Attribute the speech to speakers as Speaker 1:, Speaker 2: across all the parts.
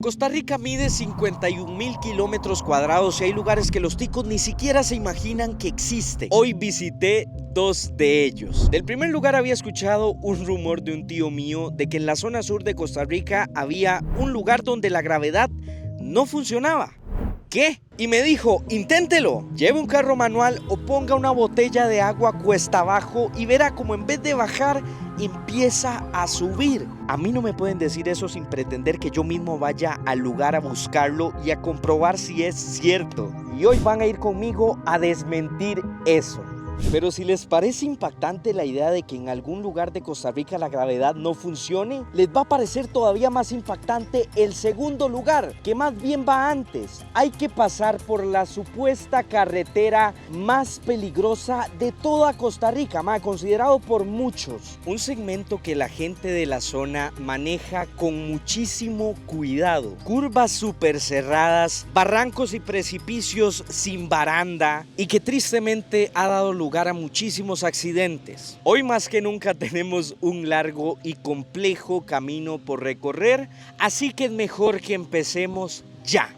Speaker 1: Costa Rica mide 51.000 kilómetros cuadrados y hay lugares que los ticos ni siquiera se imaginan que existen. Hoy visité dos de ellos. Del primer lugar había escuchado un rumor de un tío mío de que en la zona sur de Costa Rica había un lugar donde la gravedad no funcionaba. ¿Qué? Y me dijo, inténtelo, lleve un carro manual o ponga una botella de agua cuesta abajo y verá como en vez de bajar, empieza a subir. A mí no me pueden decir eso sin pretender que yo mismo vaya al lugar a buscarlo y a comprobar si es cierto. Y hoy van a ir conmigo a desmentir eso. Pero si les parece impactante la idea de que en algún lugar de Costa Rica la gravedad no funcione, les va a parecer todavía más impactante el segundo lugar, que más bien va antes. Hay que pasar por la supuesta carretera más peligrosa de toda Costa Rica, considerado por muchos. Un segmento que la gente de la zona maneja con muchísimo cuidado. Curvas súper cerradas, barrancos y precipicios sin baranda y que tristemente ha dado lugar a muchísimos accidentes. Hoy más que nunca tenemos un largo y complejo camino por recorrer, así que es mejor que empecemos ya.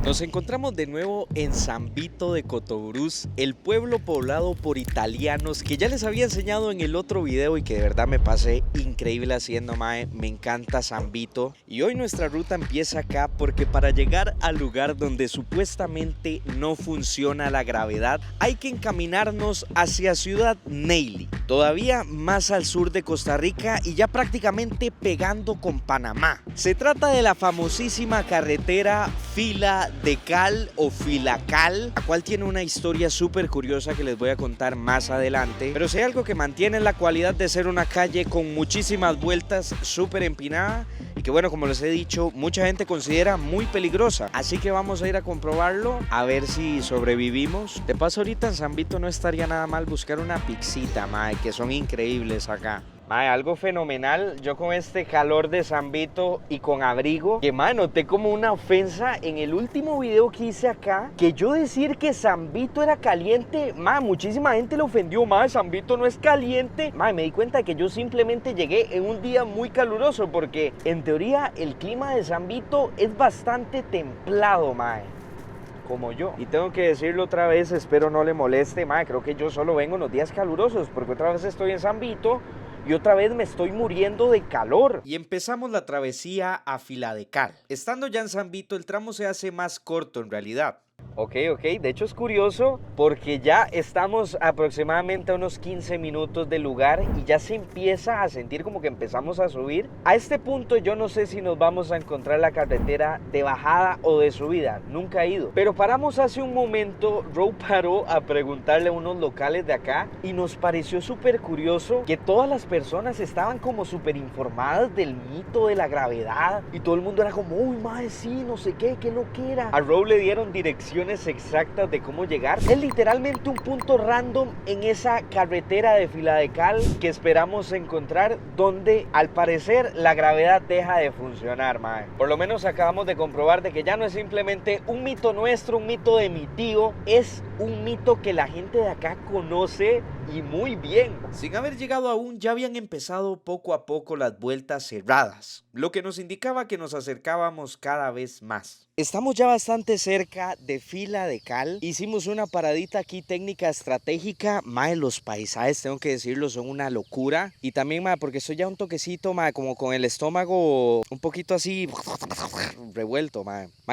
Speaker 1: Nos encontramos de nuevo en San Vito de Cotobruz, el pueblo poblado por italianos que ya les había enseñado en el otro video y que de verdad me pasé increíble haciendo, me encanta San Vito. Y hoy nuestra ruta empieza acá porque para llegar al lugar donde supuestamente no funciona la gravedad hay que encaminarnos hacia Ciudad Neily, todavía más al sur de Costa Rica y ya prácticamente pegando con Panamá. Se trata de la famosísima carretera Fila de Cal o Filacal, la cual tiene una historia súper curiosa que les voy a contar más adelante. Pero si hay algo que mantiene la cualidad de ser una calle con muchísimas vueltas, súper empinada y que, bueno, como les he dicho, mucha gente considera muy peligrosa. Así que vamos a ir a comprobarlo, a ver si sobrevivimos. De paso, ahorita en San Vito no estaría nada mal buscar una pixita, que son increíbles acá. Algo fenomenal, yo con este calor de San Vito y con abrigo, que noté como una ofensa en el último video que hice acá, que yo decir que San Vito era caliente, muchísima gente le ofendió, San Vito no es caliente. Me di cuenta de que yo simplemente llegué en un día muy caluroso, porque en teoría el clima de San Vito es bastante templado, como yo. Y tengo que decirlo otra vez, espero no le moleste, creo que yo solo vengo en los días calurosos, porque otra vez estoy en San Vito y otra vez me estoy muriendo de calor. Y empezamos la travesía a Fila de Cal. Estando ya en San Vito, el tramo se hace más corto en realidad. Ok, de hecho es curioso porque ya estamos aproximadamente a unos 15 minutos del lugar y ya se empieza a sentir como que empezamos a subir. A este punto yo no sé si nos vamos a encontrar la carretera de bajada o de subida, nunca he ido. Pero paramos hace un momento, Roe paró a preguntarle a unos locales de acá y nos pareció súper curioso que todas las personas estaban como súper informadas del mito de la gravedad y todo el mundo era como, uy, sí, no sé qué lo que era. A Roe le dieron direcciones exactas de cómo llegar. Es literalmente un punto random en esa carretera de Fila de Cal que esperamos encontrar, donde al parecer la gravedad deja de funcionar, Por lo menos acabamos de comprobar de que ya no es simplemente un mito nuestro, un mito de mi tío, es un mito que la gente de acá conoce y muy bien. Sin haber llegado aún, ya habían empezado poco a poco las vueltas cerradas, lo que nos indicaba que nos acercábamos cada vez más. Estamos ya bastante cerca de Fila de Cal. Hicimos una paradita aquí técnica estratégica. Los paisajes, tengo que decirlo, son una locura. Y también, porque estoy ya un toquecito, como con el estómago un poquito así revuelto,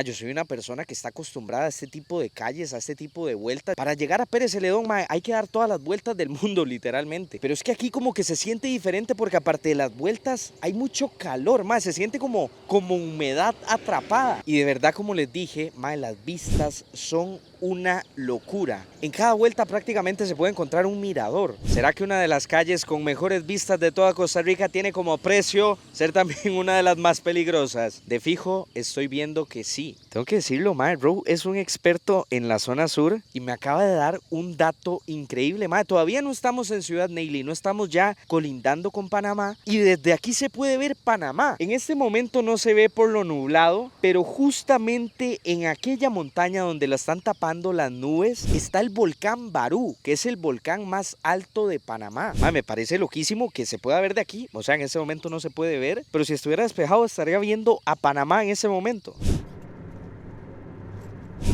Speaker 1: yo soy una persona que está acostumbrada a este tipo de calles, a este tipo de vueltas. Para llegar a Pérez Celedón, hay que dar todas las vueltas del mundo, literalmente. Pero es que aquí como que se siente diferente porque aparte de las vueltas hay mucho calor, se siente como humedad atrapada. Y de verdad, como les dije, las vistas son una locura. En cada vuelta prácticamente se puede encontrar un mirador. ¿Será que una de las calles con mejores vistas de toda Costa Rica tiene como precio ser también una de las más peligrosas? De fijo, estoy viendo que sí. Tengo que decirlo, Roe es un experto en la zona sur y me acaba de dar un dato increíble, Todavía no estamos en Ciudad Neily, no estamos ya colindando con Panamá y desde aquí se puede ver Panamá. En este momento no se ve por lo nublado, pero justamente en aquella montaña donde la están tapando tapando las nubes, está el volcán Barú, que es el volcán más alto de Panamá. Mae, me parece loquísimo que se pueda ver de aquí. O sea, en ese momento no se puede ver, pero si estuviera despejado estaría viendo a Panamá en ese momento.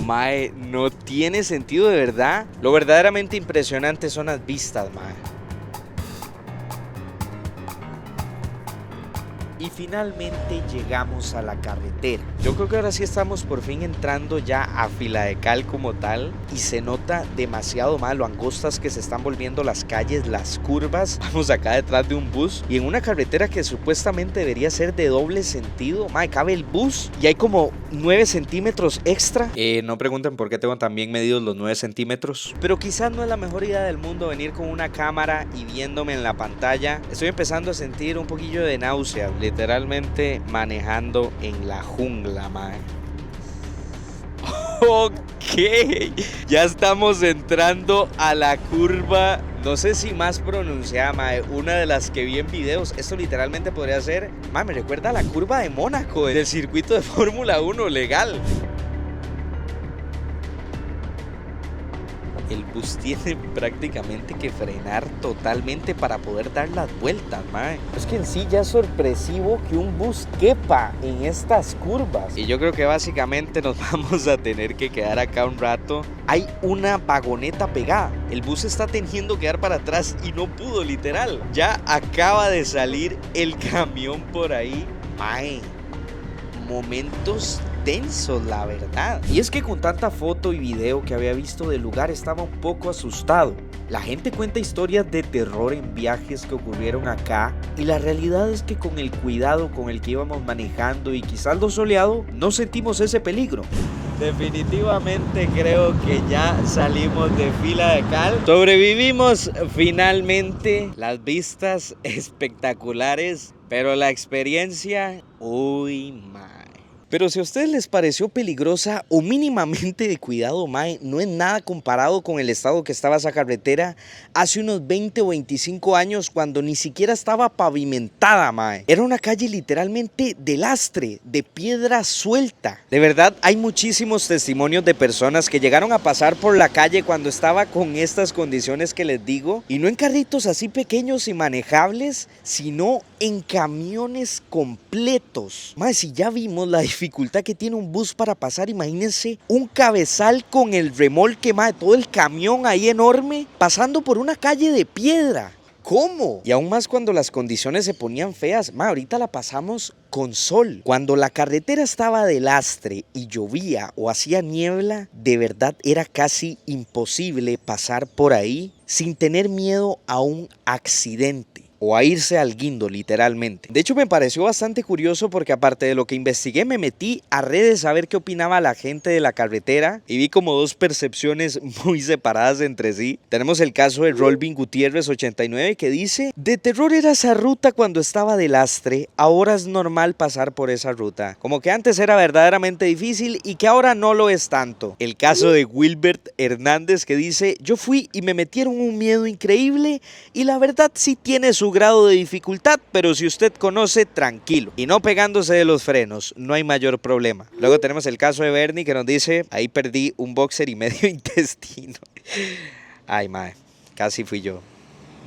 Speaker 1: Mae, no tiene sentido de verdad. Lo verdaderamente impresionante son las vistas, mae. Y finalmente llegamos a la carretera. Yo creo que ahora sí estamos por fin entrando ya a Fila de Cal como tal. Y se nota demasiado mal lo angostas que se están volviendo las calles, las curvas. Vamos acá detrás de un bus. Y en una carretera que supuestamente debería ser de doble sentido. Mae, cabe el bus y hay como 9 centímetros extra. No pregunten por qué tengo tan bien medidos los 9 centímetros. Pero quizás no es la mejor idea del mundo venir con una cámara y viéndome en la pantalla. Estoy empezando a sentir un poquillo de náusea. Literalmente manejando en la jungla, mae. Ok, ya estamos entrando a la curva, no sé si más pronunciada, mae, una de las que vi en videos. Esto literalmente podría ser, mae, me recuerda a la curva de Mónaco, del circuito de Fórmula 1 legal. El bus tiene prácticamente que frenar totalmente para poder dar las vueltas, mae. Es que en sí ya es sorpresivo que un bus quepa en estas curvas. Y yo creo que básicamente nos vamos a tener que quedar acá un rato. Hay una vagoneta pegada. El bus está teniendo que dar para atrás y no pudo, literal. Ya acaba de salir el camión por ahí. Mae, momentos tensos, la verdad. Y es que con tanta foto y video que había visto del lugar estaba un poco asustado. La gente cuenta historias de terror en viajes que ocurrieron acá y la realidad es que con el cuidado con el que íbamos manejando y quizás lo soleado, no sentimos ese peligro. Definitivamente creo que ya salimos de Fila de Cal. Sobrevivimos finalmente. Las vistas espectaculares, pero la experiencia, uy, mae. Pero si a ustedes les pareció peligrosa o mínimamente de cuidado, mae, no es nada comparado con el estado que estaba esa carretera hace unos 20 o 25 años cuando ni siquiera estaba pavimentada, mae. Era una calle literalmente de lastre, de piedra suelta. De verdad, hay muchísimos testimonios de personas que llegaron a pasar por la calle cuando estaba con estas condiciones que les digo, y no en carritos así pequeños y manejables, sino en camiones completos. Mae, si ya vimos la dificultad que tiene un bus para pasar, imagínense un cabezal con el remolque, mae, todo el camión ahí enorme, pasando por una calle de piedra. ¿Cómo? Y aún más cuando las condiciones se ponían feas. Mae, ahorita la pasamos con sol. Cuando la carretera estaba de lastre y llovía o hacía niebla, de verdad era casi imposible pasar por ahí sin tener miedo a un accidente o a irse al guindo, literalmente. De hecho, me pareció bastante curioso porque aparte de lo que investigué, me metí a redes a ver qué opinaba la gente de la carretera y vi como dos percepciones muy separadas entre sí. Tenemos el caso de Rolvin Gutiérrez 89 que dice: de terror era esa ruta cuando estaba de lastre, ahora es normal pasar por esa ruta. Como que antes era verdaderamente difícil y que ahora no lo es tanto. El caso de Wilbert Hernández que dice: yo fui y me metieron un miedo increíble y la verdad sí tiene su grado de dificultad, pero si usted conoce, tranquilo y no pegándose de los frenos, no hay mayor problema. Luego tenemos el caso de Bernie que nos dice: ahí perdí un boxer y medio intestino. Ay, mae, casi fui yo.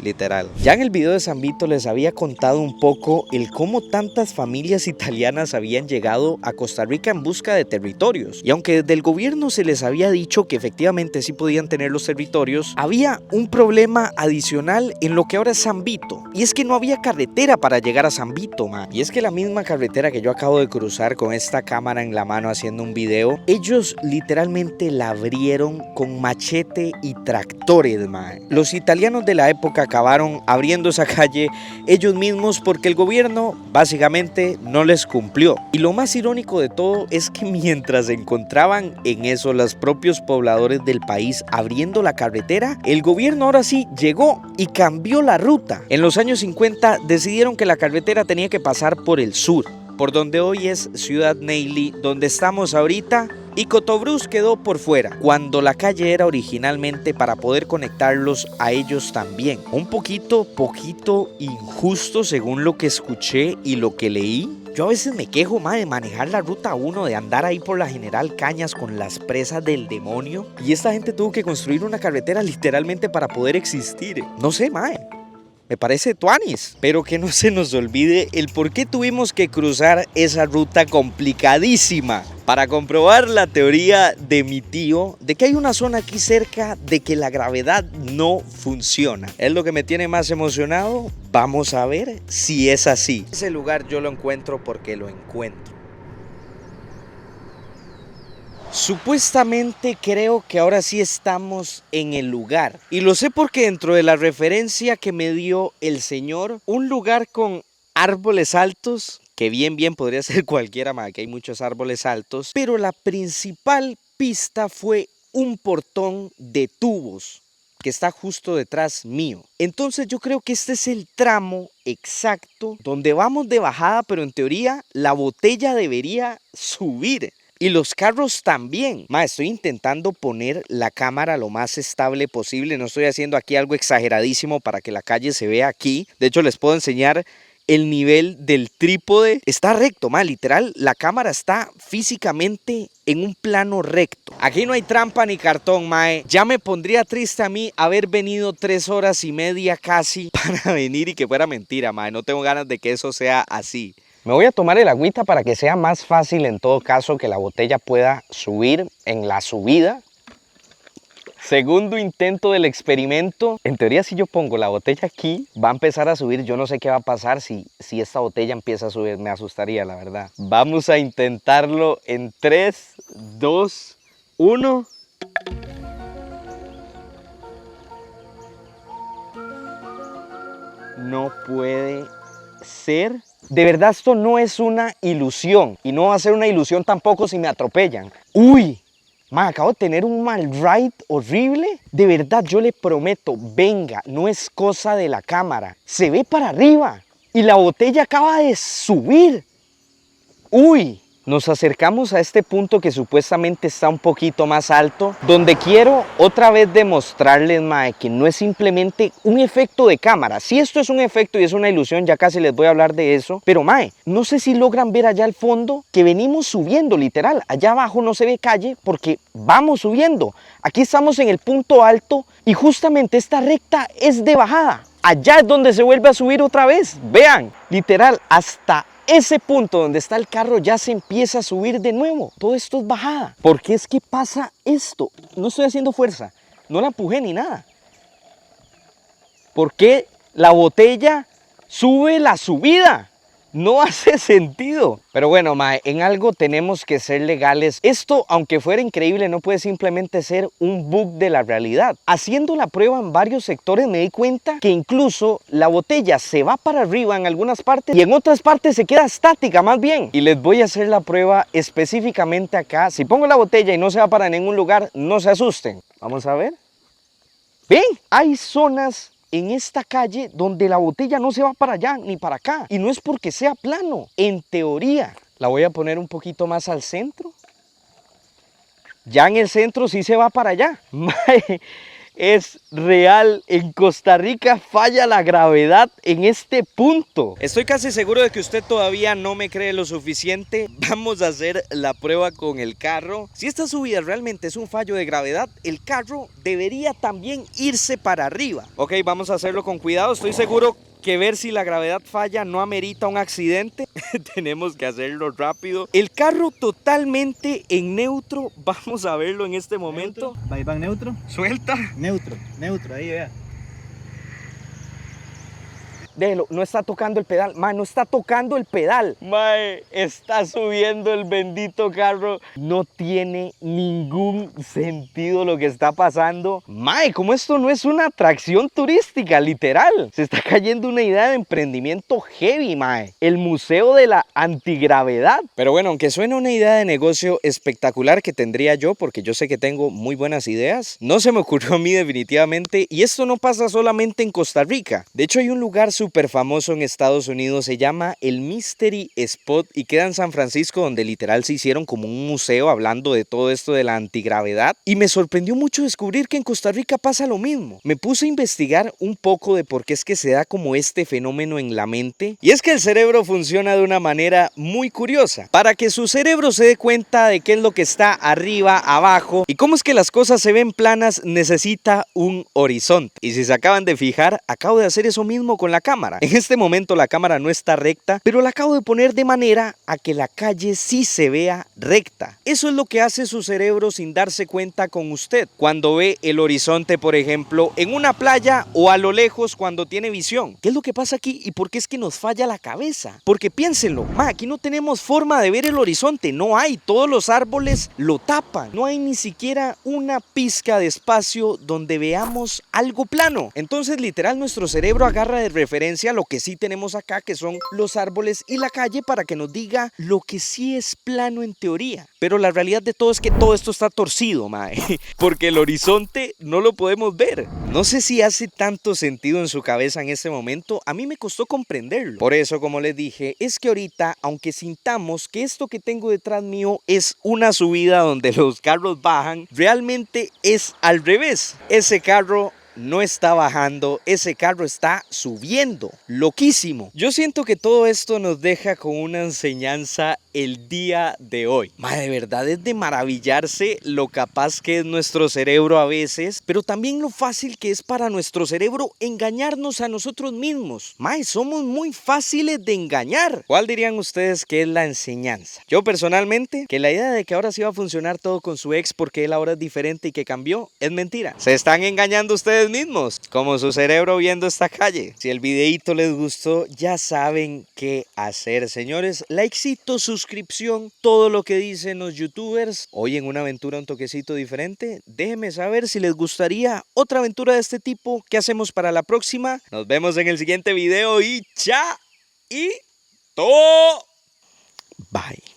Speaker 1: Literal. Ya en el video de San Vito les había contado un poco el cómo tantas familias italianas habían llegado a Costa Rica en busca de territorios. Y aunque desde el gobierno se les había dicho que efectivamente sí podían tener los territorios, había un problema adicional en lo que ahora es San Vito. Y es que no había carretera para llegar a San Vito, man. Y es que la misma carretera que yo acabo de cruzar con esta cámara en la mano haciendo un video, ellos literalmente la abrieron con machete y tractores, man. Los italianos de la época acabaron abriendo esa calle ellos mismos porque el gobierno básicamente no les cumplió. Y lo más irónico de todo es que mientras se encontraban en eso los propios pobladores del país abriendo la carretera, el gobierno ahora sí llegó y cambió la ruta. En los años 50 decidieron que la carretera tenía que pasar por el sur. por donde hoy es Ciudad Neyli, donde estamos ahorita, y Cotobruz quedó por fuera, cuando la calle era originalmente para poder conectarlos a ellos también. Un poquito injusto según lo que escuché y lo que leí. Yo a veces me quejo, de manejar la ruta 1, de andar ahí por la General Cañas con las presas del demonio. Y esta gente tuvo que construir una carretera literalmente para poder existir. No sé, me parece tuanis, pero que no se nos olvide el por qué tuvimos que cruzar esa ruta complicadísima para comprobar la teoría de mi tío de que hay una zona aquí cerca de que la gravedad no funciona. Es lo que me tiene más emocionado. Vamos a ver si es así. Ese lugar yo lo encuentro porque lo encuentro. Supuestamente creo que ahora sí estamos en el lugar. Y lo sé porque dentro de la referencia que me dio el señor, un lugar con árboles altos, que bien podría ser cualquiera, que hay muchos árboles altos, pero la principal pista fue un portón de tubos que está justo detrás mío. Entonces yo creo que este es el tramo exacto donde vamos de bajada, pero en teoría la botella debería subir. Y los carros también. Estoy intentando poner la cámara lo más estable posible. No estoy haciendo aquí algo exageradísimo para que la calle se vea aquí. De hecho, les puedo enseñar el nivel del trípode. Está recto, literal. La cámara está físicamente en un plano recto. Aquí no hay trampa ni cartón, Ya me pondría triste a mí haber venido 3 horas y media casi para venir y que fuera mentira, No tengo ganas de que eso sea así. Me voy a tomar el agüita para que sea más fácil en todo caso que la botella pueda subir en la subida. Segundo intento del experimento. En teoría, si yo pongo la botella aquí, va a empezar a subir. Yo no sé qué va a pasar si esta botella empieza a subir. Me asustaría, la verdad. Vamos a intentarlo en 3, 2, 1. No puede ser. De verdad esto no es una ilusión. Y no va a ser una ilusión tampoco si me atropellan. ¡Uy! Acabo de tener un mal ride horrible. De verdad, yo le prometo, venga, no es cosa de la cámara. Se ve para arriba. Y la botella acaba de subir. ¡Uy! Nos acercamos a este punto que supuestamente está un poquito más alto, donde quiero otra vez demostrarles, que no es simplemente un efecto de cámara. Si esto es un efecto y es una ilusión, ya casi les voy a hablar de eso, pero no sé si logran ver allá al fondo que venimos subiendo, literal. Allá abajo no se ve calle porque vamos subiendo. Aquí estamos en el punto alto y justamente esta recta es de bajada. Allá es donde se vuelve a subir otra vez. Vean, literal, hasta ese punto donde está el carro ya se empieza a subir de nuevo. Todo esto es bajada. ¿Por qué es que pasa esto? No estoy haciendo fuerza. No la empujé ni nada. ¿Por qué la botella sube la subida? No hace sentido. Pero bueno, en algo tenemos que ser legales. Esto, aunque fuera increíble, no puede simplemente ser un bug de la realidad. Haciendo la prueba en varios sectores me di cuenta que incluso la botella se va para arriba en algunas partes y en otras partes se queda estática más bien. Y les voy a hacer la prueba específicamente acá. Si pongo la botella y no se va para ningún lugar, no se asusten. Vamos a ver. ¿Ven? Hay zonas en esta calle donde la botella no se va para allá ni para acá. Y no es porque sea plano. En teoría, la voy a poner un poquito más al centro. Ya en el centro sí se va para allá. Es real, en Costa Rica falla la gravedad en este punto. Estoy casi seguro de que usted todavía no me cree lo suficiente. Vamos a hacer la prueba con el carro. Si esta subida realmente es un fallo de gravedad, el carro debería también irse para arriba. Ok, vamos a hacerlo con cuidado. Estoy seguro que ver si la gravedad falla no amerita un accidente. Tenemos que hacerlo rápido. El carro totalmente en neutro. Vamos a verlo en este momento.
Speaker 2: Va en neutro.
Speaker 1: Suelta.
Speaker 2: Neutro, ahí vea.
Speaker 1: Déjelo, no está tocando el pedal. No está tocando el pedal. Está subiendo el bendito carro. No tiene ningún sentido lo que está pasando. Como esto no es una atracción turística, literal. Se está cayendo una idea de emprendimiento heavy, El museo de la antigravedad. Pero bueno, aunque suene una idea de negocio espectacular que tendría yo, porque yo sé que tengo muy buenas ideas, no se me ocurrió a mí definitivamente. Y esto no pasa solamente en Costa Rica. De hecho, hay un lugar súper súper famoso en Estados Unidos, se llama el Mystery Spot y queda en San Francisco, donde literal se hicieron como un museo hablando de todo esto de la antigravedad. Y me sorprendió mucho descubrir que en Costa Rica pasa lo mismo. Me puse a investigar un poco de por qué es que se da como este fenómeno en la mente. Y es que el cerebro funciona de una manera muy curiosa. Para que su cerebro se dé cuenta de qué es lo que está arriba, abajo y cómo es que las cosas se ven planas, necesita un horizonte. Y si se acaban de fijar, acabo de hacer eso mismo con la cámara. En este momento la cámara no está recta, pero la acabo de poner de manera a que la calle sí se vea recta. Eso es lo que hace su cerebro sin darse cuenta con usted. Cuando ve el horizonte, por ejemplo, en una playa o a lo lejos cuando tiene visión. ¿Qué es lo que pasa aquí y por qué es que nos falla la cabeza? Porque piénsenlo, aquí no tenemos forma de ver el horizonte, no hay, todos los árboles lo tapan, no hay ni siquiera una pizca de espacio donde veamos algo plano. Entonces literal nuestro cerebro agarra de referencia lo que sí tenemos acá, que son los árboles y la calle, para que nos diga lo que sí es plano en teoría. Pero la realidad de todo es que todo esto está torcido, porque el horizonte no lo podemos ver. No sé si hace tanto sentido en su cabeza en este momento, a mí me costó comprenderlo. Por eso, como les dije, es que ahorita, aunque sintamos que esto que tengo detrás mío es una subida donde los carros bajan, realmente es al revés. Ese carro no está bajando, ese carro está subiendo. Loquísimo. Yo siento que todo esto nos deja con una enseñanza el día de hoy. De verdad es de maravillarse lo capaz que es nuestro cerebro a veces, pero también lo fácil que es para nuestro cerebro engañarnos a nosotros mismos. Somos muy fáciles de engañar. ¿Cuál dirían ustedes que es la enseñanza? Yo personalmente, que la idea de que ahora sí va a funcionar todo con su ex porque él ahora es diferente y que cambió, es mentira. Se están engañando ustedes mismos, como su cerebro viendo esta calle. Si el videito les gustó, ya saben qué hacer, señores. Likecito, suscripción, todo lo que dicen los youtubers. Hoy en una aventura un toquecito diferente. Déjenme saber si les gustaría otra aventura de este tipo. ¿Qué hacemos para la próxima? Nos vemos en el siguiente video y chao. Y todo. Bye.